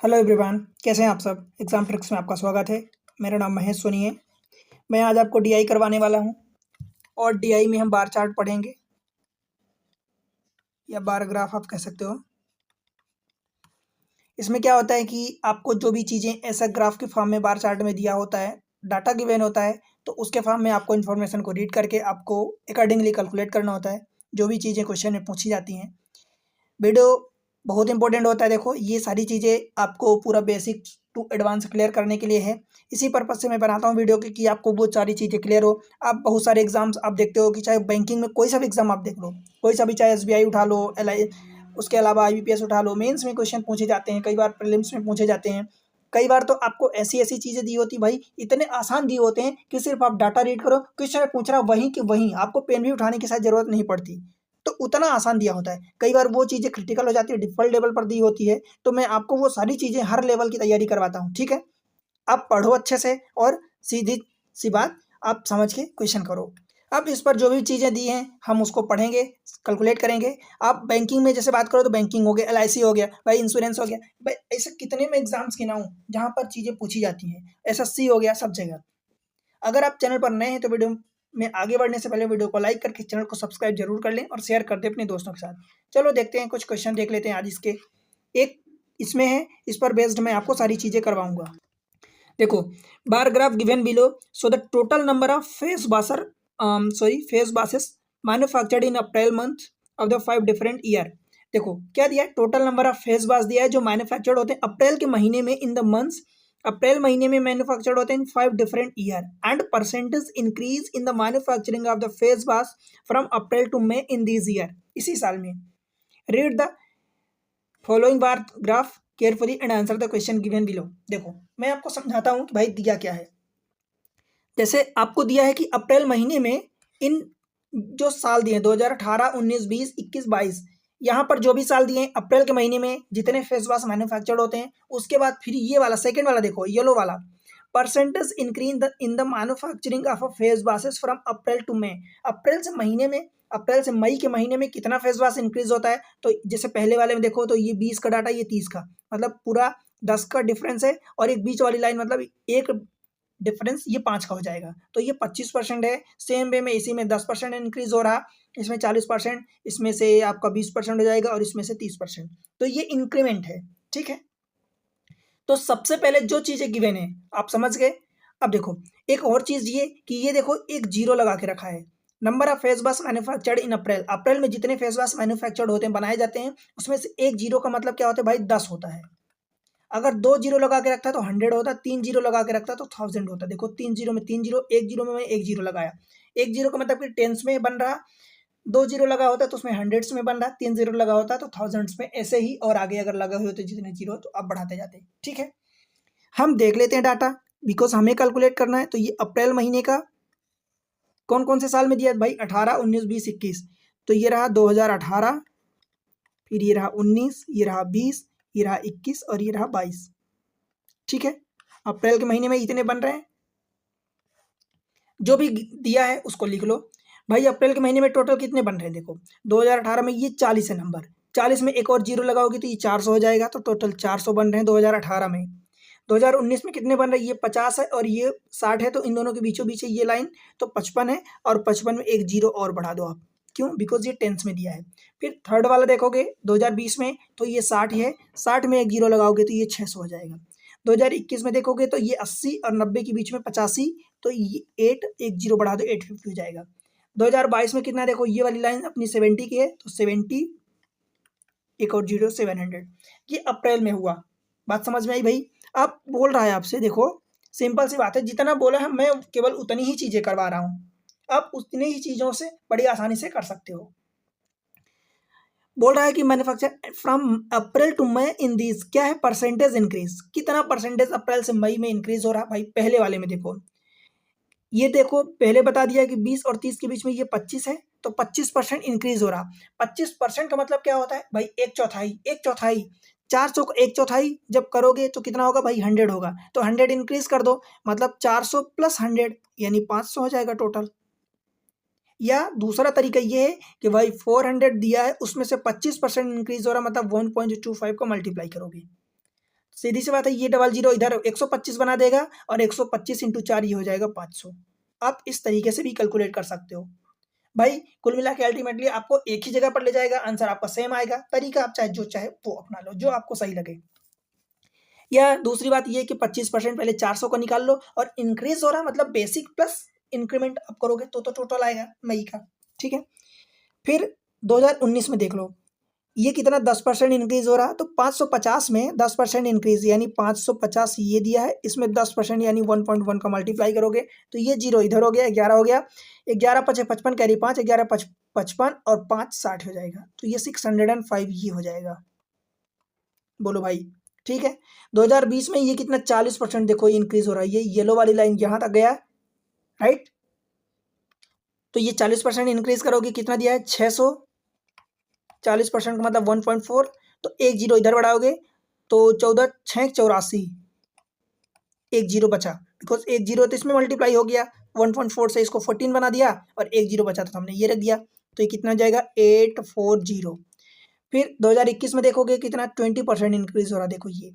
Hello everyone, कैसे हैं आप सब। एग्जाम ट्रिक्स में आपका स्वागत है। मेरा नाम महेश सोनी है। मैं आज आपको डीआई करवाने वाला हूं और डीआई में हम बार चार्ट पढ़ेंगे या बार ग्राफ आप कह सकते हो। इसमें क्या होता है कि आपको जो भी चीज़ें ऐसा ग्राफ के फॉर्म में बार चार्ट में दिया होता है, डाटा गिवन होता है, तो उसके फॉर्म में आपको इन्फॉर्मेशन को रीड करके आपको अकॉर्डिंगली कैलकुलेट करना होता है। जो भी चीज़ें क्वेश्चन में पूछी जाती हैं, वीडियो बहुत इंपॉर्टेंट होता है। देखो, ये सारी चीज़ें आपको पूरा बेसिक टू एडवांस क्लियर करने के लिए है। इसी पर्पज़ से मैं बनाता हूँ वीडियो कि आपको वो सारी चीज़ें क्लियर हो। आप बहुत सारे एग्जाम्स आप देखते हो कि चाहे बैंकिंग में कोई सा भी एग्जाम आप देख लो, कोई सा भी, चाहे एसबीआई उठा लो, एलआई, उसके अलावा आईबीपीएस उठा लो, मेंस में क्वेश्चन पूछे जाते हैं, कई बार प्रीलिम्स में पूछे जाते हैं। कई बार तो आपको ऐसी ऐसी चीज़ें दी होती, भाई इतने आसान दिए होते हैं कि सिर्फ आप डाटा रीड करो, क्वेश्चन पूछ रहा वहीं कि वहीं, आपको पेन भी उठाने की शायद ज़रूरत नहीं पड़ती। तो उतना आसान दिया होता है। कई बार वो चीज़ें क्रिटिकल हो जाती है, डिफ़िकल्ट लेवल पर दी होती है, तो मैं आपको वो सारी चीज़ें हर लेवल की तैयारी करवाता हूँ, ठीक है? आप पढ़ो अच्छे से और सीधी-सी बात आप समझ के क्वेश्चन करो। अब इस पर जो भी चीज़ें दी हैं, हम उसको पढ़ेंगे, कैलकुलेट करेंगे। आप बैंकिंग में जैसे बात करो तो बैंकिंग हो गया, एलआईसी हो गया, भाई इंश्योरेंस हो गया, भाई ऐसे कितने मैं एग्ज़ाम्स गिनाऊँ जहाँ पर चीज़ें पूछी जाती हैं। एसएससी हो गया, सब जगह। अगर आप चैनल पर नए हैं तो वीडियो में आगे बढ़ने से पहले वीडियो को लाइक करके चैनल को सब्सक्राइब जरूर कर लें और शेयर कर दें अपने दोस्तों के साथ। चलो देखते हैं, कुछ क्वेश्चन देख लेते हैं आज इसके। एक इसमें है, इस पर बेस्ड मैं आपको सारी चीज़ें करवाऊंगा। देखो, bar graph given below, so the total number of face buses manufactured in April month of the 5 different year. देखो क्या दिया है, टोटल नंबर ऑफ फेस बास दिया है जो मैन्युफैक्चर्ड होते हैं अप्रैल के महीने में, इन द मंथ्स, अप्रैल महीने में मैन्युफैक्चर्ड होते हैं in 5 different year, and percentage increase in the manufacturing of the face wash from April to May in this year, इसी साल में। Read the following bar graph carefully and answer the question given below. देखो, मैं आपको समझाता हूँ कि भाई दिया क्या है। जैसे आपको दिया है कि अप्रैल महीने में इन जो साल दिए 2018, 19, 20, 21, 22, यहाँ पर जो भी साल दिए हैं अप्रैल के महीने में जितने फेस वॉश मैन्युफैक्चर्ड होते हैं, उसके बाद फिर ये वाला सेकंड वाला देखो, येलो वाला, percentage increase in the manufacturing of face washes from April to May. अप्रैल से महीने में, अप्रैल से मई के महीने में कितना फेस वॉश इंक्रीज होता है, तो जैसे पहले वाले में देखो तो ये 20 का डाटा, ये 30 का, मतलब पूरा 10 का डिफरेंस है, और एक बीच वाली लाइन मतलब एक डिफरेंस ये 5 का हो जाएगा, तो ये 25% है। सेम वे में इसी में 10% इंक्रीज हो रहा, इसमें 40%, इसमें से आपका 20% हो जाएगा और इसमें से 30%, तो ये इंक्रीमेंट है, ठीक है। तो सबसे पहले जो चीज़ें गिवन है आप समझ गए। अब देखो, एक और चीज़ ये कि ये देखो एक जीरो लगा के रखा है, number of face wash manufactured in April. अप्रैल में जितने फेस वॉश मैन्युफैक्चर्ड होते हैं, बनाए जाते हैं, उसमें से एक जीरो का मतलब क्या होता है भाई, 10 होता है। अगर 2 जीरो लगा के रखता है तो 100 होता, 3 जीरो लगा के रखता है तो 1000 होता। देखो 3 जीरो में 3 जीरो, 1 जीरो में मैंने 1 जीरो लगाया, 1 जीरो का मतलब कि टेंस में बन रहा, 2 जीरो लगा होता तो उसमें हंड्रेड्स में बन रहा, 3 जीरो लगा होता तो थाउजेंड्स में, ऐसे ही और आगे अगर लगे हुए होते जितने जीरो तो आप बढ़ाते जाते, ठीक है। हम देख लेते हैं डाटा, बिकॉज हमें कैलकुलेट करना है। तो ये अप्रैल महीने का कौन कौन से साल में दिया है भाई, 18, 19, 20, 21, तो ये रहा 2018, फिर ये रहा 19, ये रहा 20, ये रहा 21 और ये रहा 22, ठीक है। अप्रैल के महीने में इतने बन रहे हैं, जो भी दिया है उसको लिख लो। भाई अप्रैल के महीने में टोटल कितने बन रहे हैं, देखो 2018 में ये 40 है नंबर, 40 में एक और जीरो लगाओगे तो ये 400 हो जाएगा, तो टोटल 400 बन रहे हैं 2018 में। 2019 में कितने बन रहे हैं, ये 50 है और ये 60 है, तो इन दोनों के बीचों बीच है ये लाइन, तो 55 है, और 55 में एक जीरो और बढ़ा दो आप, क्यों, बिकॉज ये टेंस में दिया है। फिर थर्ड वाला देखोगे 2020 में, तो ये 60 है, 60 में एक जीरो लगाओगे तो ये 600 हो जाएगा। 2021 में देखोगे तो ये 80 और 90 के बीच में 85, तो ये 8, एक जीरो बढ़ा दो 850 हो जाएगा। 2022 में कितना, देखो ये वाली लाइन अपनी 70 की है, तो 70, एक और जीरो 700, ये अप्रैल में हुआ। बात समझ में आई भाई। आप बोल रहा है आपसे, देखो सिंपल सी बात है, जितना बोला है मैं केवल उतनी ही चीज़ें करवा रहा हूँ, आप उतनी ही चीज़ों से बड़ी आसानी से कर सकते हो। बोल रहा है कि manufacture from April to May in this, क्या है, परसेंटेज इंक्रीज, कितना परसेंटेज अप्रैल से मई में इंक्रीज हो रहा है। भाई पहले वाले में देखो, ये देखो पहले बता दिया कि 20 और 30 के बीच में ये 25 है, तो 25% इंक्रीज हो रहा। 25% का मतलब क्या होता है भाई, एक चौथाई, एक चौथाई, 400 को एक चौथाई जब करोगे तो कितना होगा भाई, 100 होगा, तो 100 इंक्रीज कर दो, मतलब 400 प्लस 100 यानी 500 हो जाएगा टोटल। या दूसरा तरीका ये है कि भाई 400 दिया है, उसमें से 25% इंक्रीज हो रहा, मतलब 1.25 को मल्टीप्लाई करोगे, सीधी सी बात है, ये डबल जीरो इधर 125 बना देगा और 125 इंटू 4 ये हो जाएगा 500। आप इस तरीके से भी कैलकुलेट कर सकते हो भाई। कुल मिला के अल्टीमेटली आपको एक ही जगह पर ले जाएगा, आंसर आपका सेम आएगा। तरीका आप चाहे जो चाहे वो अपना लो, जो आपको सही लगे। या दूसरी बात ये कि 25% पहले 400 का निकाल लो और इंक्रीज हो रहा मतलब बेसिक प्लस इंक्रीमेंट आप करोगे तो टोटल आएगा मई का, ठीक है। फिर 2019 में देख लो, ये कितना 10% इंक्रीज हो रहा, तो 550 में 10% इंक्रीज यानी 550 ये दिया है, इसमें 10% यानी 1.1 का मल्टीप्लाई करोगे तो ये जीरो इधर हो गया, 11 हो गया, 11 पचे 55 कैरी 5, 11 55 और 5 60 हो जाएगा, तो ये 605 ये हो जाएगा। बोलो भाई, ठीक है। 2020 में ये कितना 40% देखो इंक्रीज हो रहा है, ये येलो वाली लाइन यहाँ तक गया, राइट। तो ये 40% इंक्रीज करोगे, कितना दिया है 600, 40% का मतलब 1.4, तो एक जीरो इधर बढ़ाओगे तो 14 6 84, एक जीरो बचा, बिकॉज एक जीरो तो इसमें मल्टीप्लाई हो गया, 1.4 से इसको 14 बना दिया और एक जीरो बचा तो हमने ये रख दिया, तो ये कितना जाएगा 840। फिर 2021 में देखोगे कितना 20% इंक्रीज हो रहा, देखो ये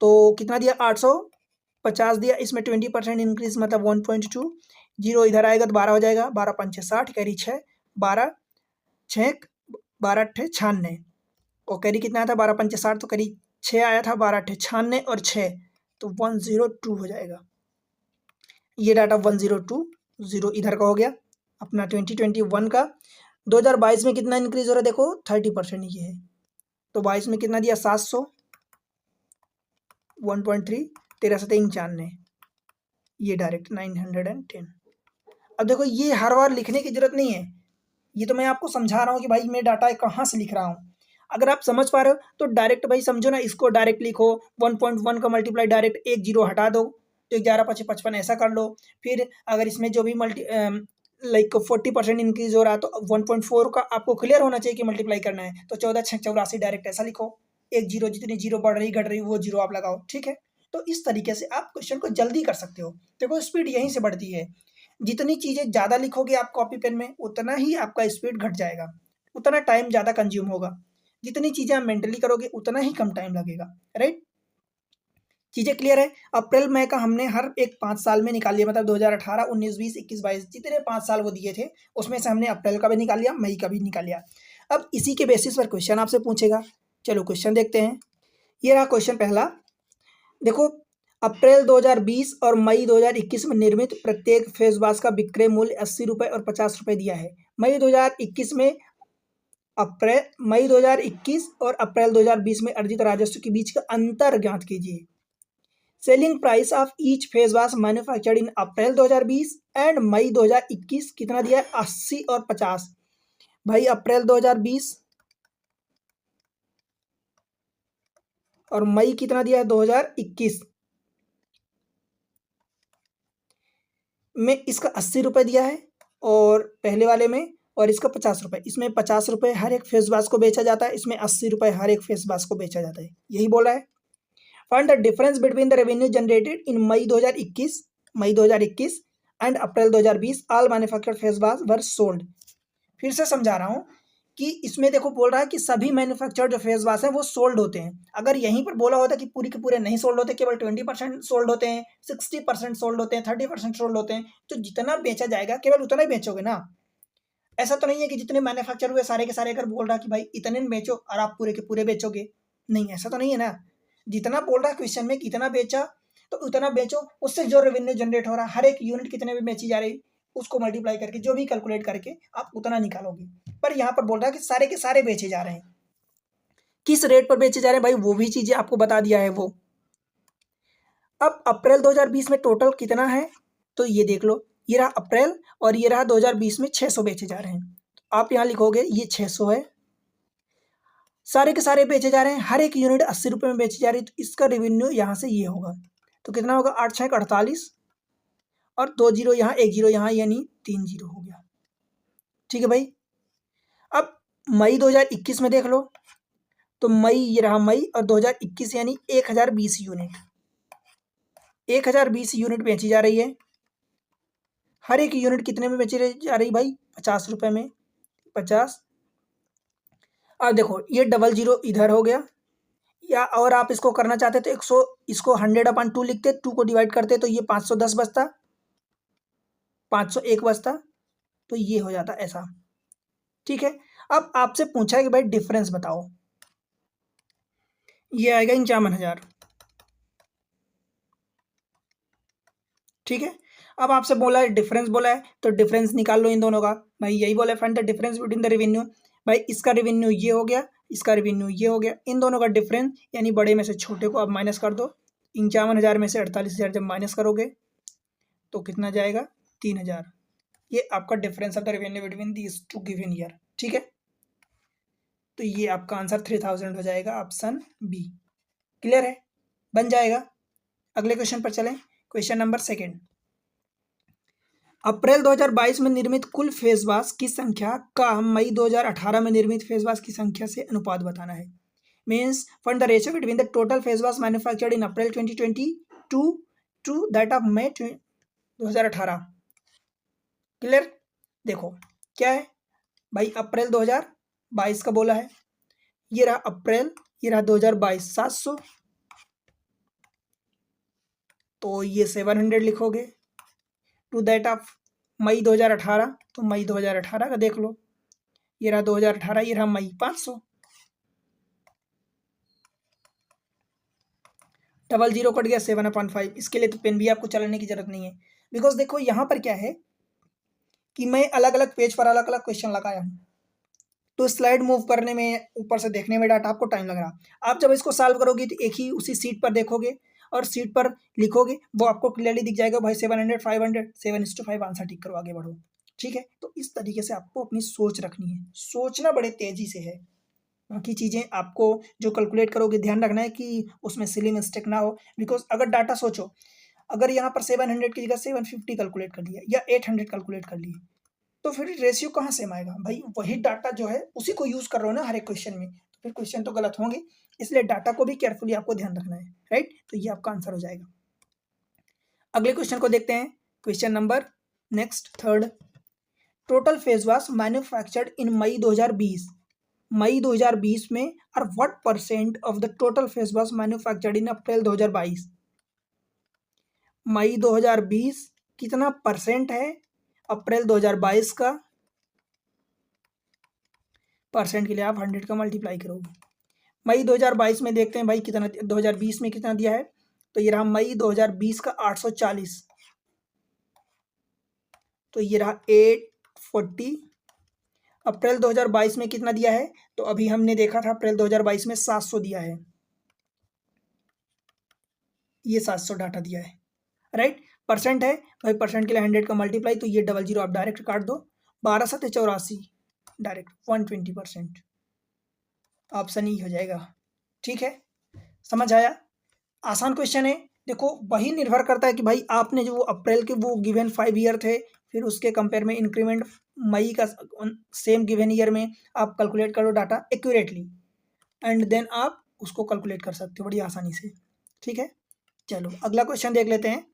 तो कितना दिया 850 दिया, इसमें 20% इंक्रीज मतलब 1.2, जीरो इधर आएगा तो 12 हो जाएगा, 12 पंचे 60 कैरी 6, 12 6 12 अट्ठे 96 और कैरी कितना आया था 12 पंचे 60, तो कैरी 6 आया था, 12 अट्ठे 96 और 6 तो 102 हो जाएगा। ये डाटा 102 इधर का हो गया अपना 2021 का। 2022 में कितना इंक्रीज हो रहा है देखो 30% ये है, तो 22 में कितना दिया 700, 1.3, 13 7 95, ये डायरेक्ट 910। अब देखो ये हर बार लिखने की जरूरत नहीं है, ये तो मैं आपको समझा रहा हूँ कि भाई मैं डाटा कहाँ से लिख रहा हूँ। अगर आप समझ पा रहे हो तो डायरेक्ट भाई समझो ना, इसको डायरेक्ट लिखो, 1.1 का मल्टीप्लाई डायरेक्ट एक जीरो हटा दो तो 11 पचे 55 ऐसा कर लो। फिर अगर इसमें जो भी लाइक 40% इंक्रीज हो रहा है तो 1.4 का आपको क्लियर होना चाहिए कि मल्टीप्लाई करना है, तो 14 6 84 डायरेक्ट ऐसा लिखो, एक जीरो जितनी जीरो बढ़ रही घट रही वो जीरो आप लगाओ, ठीक है। तो इस तरीके से आप क्वेश्चन को जल्दी कर सकते हो। देखो स्पीड यहीं से बढ़ती है, जितनी चीज़ें ज़्यादा लिखोगे आप कॉपी पेन में उतना ही आपका स्पीड घट जाएगा, उतना टाइम ज़्यादा कंज्यूम होगा। जितनी चीज़ें आप मेंटली करोगे उतना ही कम टाइम लगेगा, राइट। चीज़ें क्लियर है। अप्रैल मई का हमने हर एक 5 साल में निकाल लिया, मतलब 2018 19 20 21 22 जितने 5 साल वो दिए थे उसमें से हमने अप्रैल का भी निकाल लिया, मई का भी निकाल लिया। अब इसी के बेसिस पर क्वेश्चन आपसे पूछेगा, चलो क्वेश्चन देखते हैं। ये रहा क्वेश्चन पहला, देखो अप्रैल 2020 और मई 2021 में निर्मित प्रत्येक फेस वाश का विक्रय मूल्य 80 रुपये और 50 रुपये दिया है। मई 2021 में मई 2021 और अप्रैल 2020 में अर्जित राजस्व के बीच का अंतर ज्ञात कीजिए। Selling price of each face wash manufactured in April 2020 and May 2021 कितना दिया है 80 और 50। भाई अप्रैल 2020 और मई कितना दिया है 2021 में इसका 80 रुपये दिया है और पहले वाले में, और इसका 50 रुपये, इसमें 50 रुपये हर एक फेस वाश को बेचा जाता है, इसमें 80 रुपये हर एक फेस वाश को बेचा जाता है, यही बोला है। Find the difference between the revenue generated in May 2021 and April 2020 all manufactured face wash were sold. फिर से समझा रहा हूँ कि इसमें देखो बोल रहा है कि सभी मैन्युफैक्चर्ड जो फेस वाश हैं वो सोल्ड होते हैं। अगर यहीं पर बोला होता कि पूरी के पूरे नहीं सोल्ड होते, केवल 20% सोल्ड होते हैं, 60% सोल्ड होते हैं, 30% सोल्ड होते हैं, तो जितना बेचा जाएगा केवल उतना ही बेचोगे ना। ऐसा तो नहीं है कि जितने मैन्युफैक्चर हुए सारे के सारे अगर बोल रहा कि भाई इतने में बेचो और आप पूरे के पूरे बेचोगे, नहीं ऐसा तो नहीं है ना। जितना बोल रहा है क्वेश्चन में कितना बेचा तो उतना बेचो, उससे जो रेवेन्यू जनरेट हो रहा है हर एक यूनिट कितने में बेची जा रही उसको मल्टीप्लाई करके जो भी कैलकुलेट करके आप उतना निकालोगे। पर यहाँ पर बोल रहा है कि सारे के सारे बेचे जा रहे हैं, किस रेट पर बेचे जा रहे हैं भाई वो भी चीजें आपको बता दिया है वो। अब अप्रैल 2020 में टोटल कितना है तो ये देख लो, ये रहा अप्रैल और ये रहा 2020 में 600 बेचे जा रहे हैं। आप यहाँ लिखोगे ये 600 है, सारे के सारे बेचे जा रहे हैं, हर एक यूनिट 80 रुपये में बेची जा रही है, तो इसका रेवेन्यू यहाँ से ये होगा, तो कितना होगा 8 6 48 और 2 जीरो यहाँ 1 जीरो यहाँ यानी 3 जीरो हो गया, ठीक है भाई। अब मई 2021 में देख लो, तो मई ये रहा मई और 2021 यानी 1020 यूनिट, 1020 यूनिट बेची जा रही है। हर एक यूनिट कितने में बेची जा रही भाई 50 रुपये में, 50। अब देखो ये डबल जीरो इधर हो गया, या और आप इसको करना चाहते तो 100 इसको 100/2 लिखते, 2 को डिवाइड करते तो ये 510 बचता, 501 बचता, तो ये हो जाता ऐसा। ठीक है, अब आपसे पूछा है कि भाई डिफरेंस बताओ, ये आएगा 51,000। ठीक है, अब आपसे बोला है डिफरेंस, बोला है तो डिफरेंस निकाल लो इन दोनों का। भाई यही बोला है, find the difference between the revenue. भाई इसका रेवेन्यू ये हो गया, इसका रेवेन्यू ये हो गया, इन दोनों का डिफरेंस यानी बड़े में से छोटे को आप माइनस कर दो। 51,000 में से 48,000 जब माइनस करोगे तो कितना जाएगा, 3,000। ये आपका difference of the revenue between these two given year. ठीक है, तो ये आपका आंसर 3,000 हो जाएगा, ऑप्शन बी। क्लियर है, बन जाएगा। अगले क्वेश्चन पर चलें। क्वेश्चन नंबर सेकेंड, अप्रैल 2022 में निर्मित कुल फेस वाश की संख्या का मई 2018 में निर्मित फेस वाश की संख्या से अनुपात बताना है। Means find the ratio between the total face wash manufactured in April 2022 to that of May 2018। Clear, देखो क्या है भाई, अप्रैल 2022 का बोला है, ये रहा अप्रैल, ये रहा 2022, 700, तो ये 700 लिखोगे। टू दैट ऑफ मई 2018, तो मई 2018 का देख लो, ये रहा 2018, ये रहा मई, 500। डबल जीरो कट गया, 7/5। इसके लिए तो पेन भी आपको चलाने की जरूरत नहीं है, बिकॉज देखो यहाँ पर क्या है कि मैं अलग अलग पेज पर अलग अलग क्वेश्चन लगाया हूँ, तो स्लाइड मूव करने में, ऊपर से देखने में डाटा आपको टाइम लग रहा। आप जब इसको सॉल्व करोगे तो एक ही उसी सीट पर देखोगे और सीट पर लिखोगे, वो आपको क्लियरली दिख जाएगा भाई 700, 500, 7:5 आंसर टिक करो, आगे बढ़ो। ठीक है, तो इस तरीके से आपको अपनी सोच रखनी है, सोचना बड़े तेजी से है। बाकी चीज़ें आपको जो कैलकुलेट करोगे ध्यान रखना है कि उसमें सिली मिस्टेक ना हो, बिकॉज अगर डाटा सोचो, अगर यहाँ पर 700 की जगह 750 कैलकुलेट कर लिया या 800 कैलकुलेट कर लिए, तो फिर रेशियो कहाँ सेम आएगा भाई, वही डाटा जो है उसी को यूज़ कर रहे हो ना हर एक क्वेश्चन में, तो फिर क्वेश्चन तो गलत होंगे। इसलिए डाटा को भी केयरफुली आपको ध्यान रखना है, राइट। तो ये आपका आंसर हो जाएगा। अगले क्वेश्चन को देखते हैं। Question number next third, total face wash manufactured in May 2020, मई 2020 में और what percent of the total face wash manufactured in April 2022। मई 2020 कितना परसेंट है, अप्रैल 2022 का, परसेंट के लिए आप 100 का मल्टीप्लाई करोगे। मई 2022 में देखते हैं भाई कितना, 2020 में कितना दिया है, तो ये रहा मई 2020 का 840, तो ये रहा 840। अप्रैल 2022 में कितना दिया है, तो अभी हमने देखा था अप्रैल 2022 में 700 दिया है, ये 700 डाटा दिया है, राइट। परसेंट है भाई, परसेंट के लिए 100 का मल्टीप्लाई, तो ये डबल जीरो आप डायरेक्ट काट दो, 12/7 डायरेक्ट 120%, ऑप्शन ई हो जाएगा। ठीक है, समझ आया, आसान क्वेश्चन है। देखो वही निर्भर करता है कि भाई आपने जो वो अप्रैल के वो गिवन 5 ईयर थे, फिर उसके कंपेयर में इंक्रीमेंट मई का सेम गिवन ईयर में आप कैलकुलेट करो डाटा एक्यूरेटली, एंड देन आप उसको कैलकुलेट कर सकते हो बड़ी आसानी से। ठीक है, चलो अगला क्वेश्चन देख लेते हैं।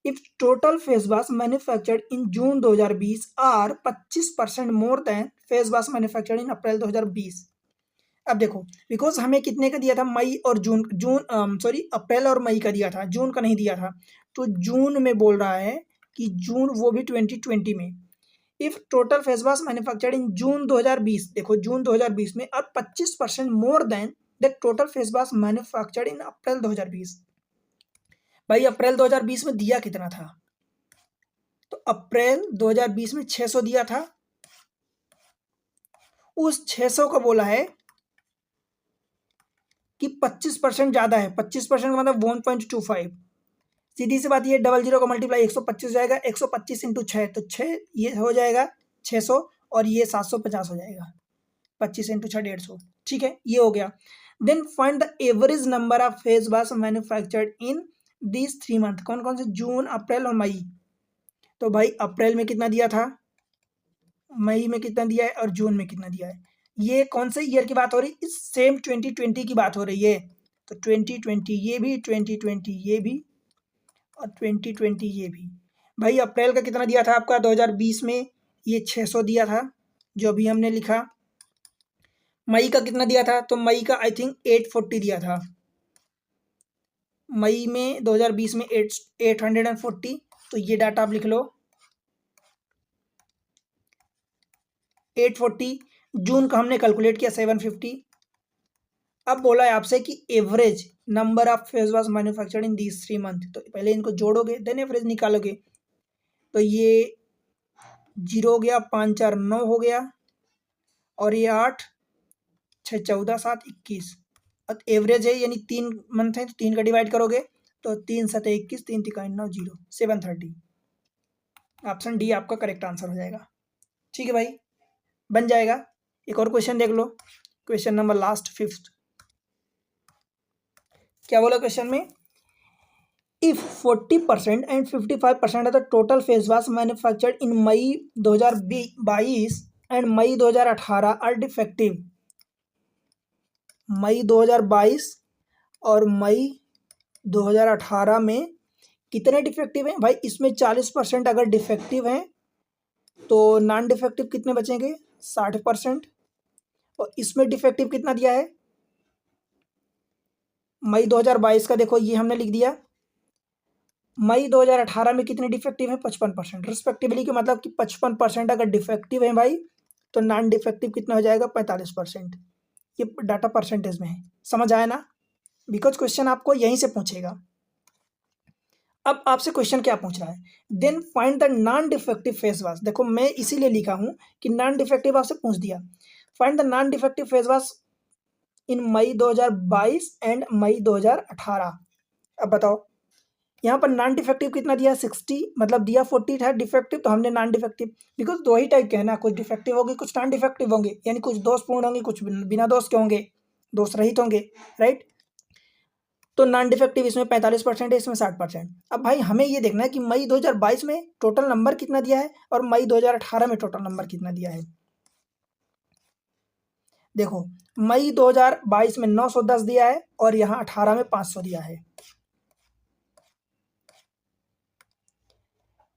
If total face wash manufactured in June 2020 are 25% more than face wash manufactured in April 2020। अब देखो, बिकॉज हमें कितने का दिया था, मई और जून सॉरी अप्रैल और मई का दिया था, जून का नहीं दिया था, तो जून में बोल रहा है कि जून वो भी 2020 में। If total face wash manufactured in June 2020, देखो जून 2020 में, और 25% more than the total face wash manufactured in April 2020। भाई अप्रैल 2020 में दिया कितना था, तो अप्रैल 2020 में 600 दिया था, उस 600 का बोला है कि 25% ज़्यादा है, 25% का मतलब 1.25। सीधी सी बात, ये डबल जीरो का मल्टीप्लाई 125 जाएगा, 125 इंटू 6, तो 6 ये हो जाएगा 600, और ये 750 हो जाएगा, 25 इंटू 6 150। ठीक है, ये हो गया। Then find the average number of face wash manufactured in these 3 month, कौन कौन से, जून, अप्रैल और मई। तो भाई अप्रैल में कितना दिया था, मई में कितना दिया है, और जून में कितना दिया है। ये कौन से ईयर की बात हो रही है, इस सेम 2020 की बात हो रही है, तो 2020 ये भी, 2020 ये भी, और 2020 ये भी। भाई अप्रैल का कितना दिया था आपका 2020 में, ये 600 दिया था जो अभी हमने लिखा। मई का कितना दिया था? तो मई का आई थिंक 840 दिया था। मई में 2020 में 840, तो ये डाटा आप लिख लो 840। जून का हमने कैलकुलेट किया 750। अब बोला है आपसे कि average number of face wash manufactured in these 3 month, तो पहले इनको जोड़ोगे देन एवरेज निकालोगे। तो ये 0 हो गया, 5 4 9 हो गया, और ये 8 6 14 7 21। अब एवरेज है यानी 3 मंथ है तो 3 का डिवाइड करोगे तो 3 7 21, 3 3 9 0, 730। ऑप्शन डी आपका करेक्ट आंसर हो जाएगा। ठीक है भाई, बन जाएगा। एक और क्वेश्चन देख लो, क्वेश्चन नंबर लास्ट 5th। क्या बोला क्वेश्चन में? If 40% and 55% of the total face wash manufactured in May 2022 and May 2018 are defective. मई 2022 और मई 2018 में कितने डिफेक्टिव हैं भाई? इसमें 40% अगर डिफेक्टिव हैं तो नॉन डिफेक्टिव कितने बचेंगे? 60%। और इसमें डिफेक्टिव कितना दिया है? मई 2022 का देखो ये हमने लिख दिया। मई 2018 में कितने डिफेक्टिव हैं? 55% रिस्पेक्टिवली, के मतलब कि 55% अगर डिफेक्टिव है भाई तो नॉन डिफेक्टिव कितना हो जाएगा? 45%। ये डाटा परसेंटेज में है, समझ आया ना? बिकॉज क्वेश्चन आपको यहीं से पूछेगा। अब आपसे क्वेश्चन क्या पूछ रहा है? Then find the non defective face wash. देखो मैं इसीलिए लिखा हूं कि नॉन डिफेक्टिव आपसे पूछ दिया। Find the non defective face wash in May 2022 and May 2018। अब बताओ यहाँ पर नॉन डिफेक्टिव कितना दिया? 60, मतलब दिया 40 था डिफेक्टिव, तो हमने नॉन डिफेक्टिव, बिकॉज दो ही टाइप के हैं ना, कुछ डिफेक्टिव होंगे कुछ नॉन डिफेक्टिव होंगे, यानी कुछ दोषपूर्ण होंगे कुछ बिना दोष के होंगे, दोष रहित होंगे, राइट? तो नॉन डिफेक्टिव इसमें 45% है, इसमें 60%। अब भाई हमें ये देखना है कि मई 2022 में टोटल नंबर कितना दिया है और मई 2018 में टोटल नंबर कितना दिया है। देखो मई 2022 में 910 दिया है और यहाँ 18 में 500 दिया है।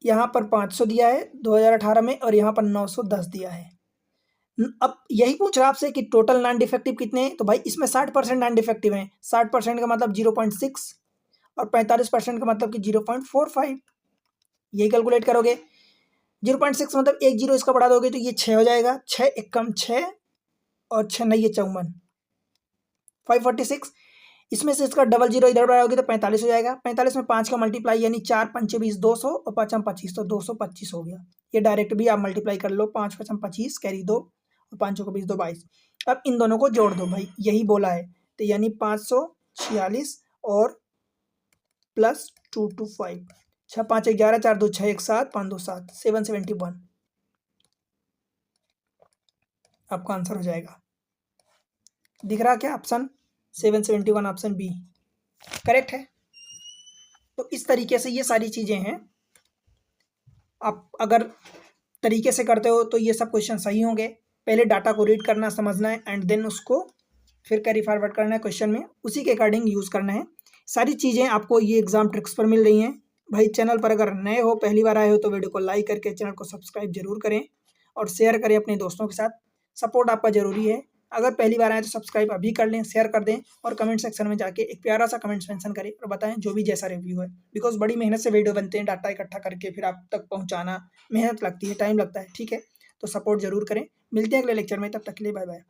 यहाँ पर 500 दिया है 2018 में और यहाँ पर 910 दिया है। अब यही पूछ रहा आपसे कि टोटल नॉन डिफेक्टिव कितने हैं, तो भाई इसमें 60% नॉन डिफेक्टिव हैं। 60% का मतलब 0.6 और 45% का मतलब कि 0.45। यही कैलकुलेट करोगे। 0.6 मतलब एक जीरो इसका बढ़ा दोगे तो ये 6 हो जाएगा, 6 एक कम 6 और 6 नहीं, ये 54, 546। इसमें से इसका डबल जीरो इधर बढ़ाओगे तो 45 हो जाएगा। 45 में 5 का मल्टीप्लाई यानी 4 पंचे 20, 200 और 5 25, तो 225 हो गया। ये डायरेक्ट भी आप मल्टीप्लाई कर लो, 5 5 25 कैरी 2 और 5 को 20 2 22। अब इन दोनों को जोड़ दो भाई, यही बोला है, तो यानी 546 और प्लस 225, 6 5 11 4 2 6 1 7 5 2 7, 771 आपका आंसर हो जाएगा। दिख रहा क्या ऑप्शन? 771 ऑप्शन बी करेक्ट है। तो इस तरीके से ये सारी चीज़ें हैं, आप अगर तरीके से करते हो तो ये सब क्वेश्चन सही होंगे। पहले डाटा को रीड करना समझना है एंड देन उसको फिर कैरी फॉरवर्ड करना है क्वेश्चन में, उसी के अकॉर्डिंग यूज़ करना है। सारी चीज़ें आपको ये एग्जाम ट्रिक्स पर मिल रही हैं। भाई चैनल पर अगर नए हो, पहली बार आए हो, तो वीडियो को लाइक करके चैनल को सब्सक्राइब जरूर करें और शेयर करें अपने दोस्तों के साथ। सपोर्ट आपका ज़रूरी है। अगर पहली बार आए तो सब्सक्राइब अभी कर लें, शेयर कर दें और कमेंट सेक्शन में जाके एक प्यारा सा कमेंट्स मेंशन करें और बताएं जो भी जैसा रिव्यू है। बिकॉज बड़ी मेहनत से वीडियो बनते हैं, डाटा इकट्ठा करके फिर आप तक पहुंचाना मेहनत लगती है, टाइम लगता है, ठीक है? तो सपोर्ट जरूर करें। मिलते हैं अगले लेक्चर में, तब तक के लिए बाय बाय।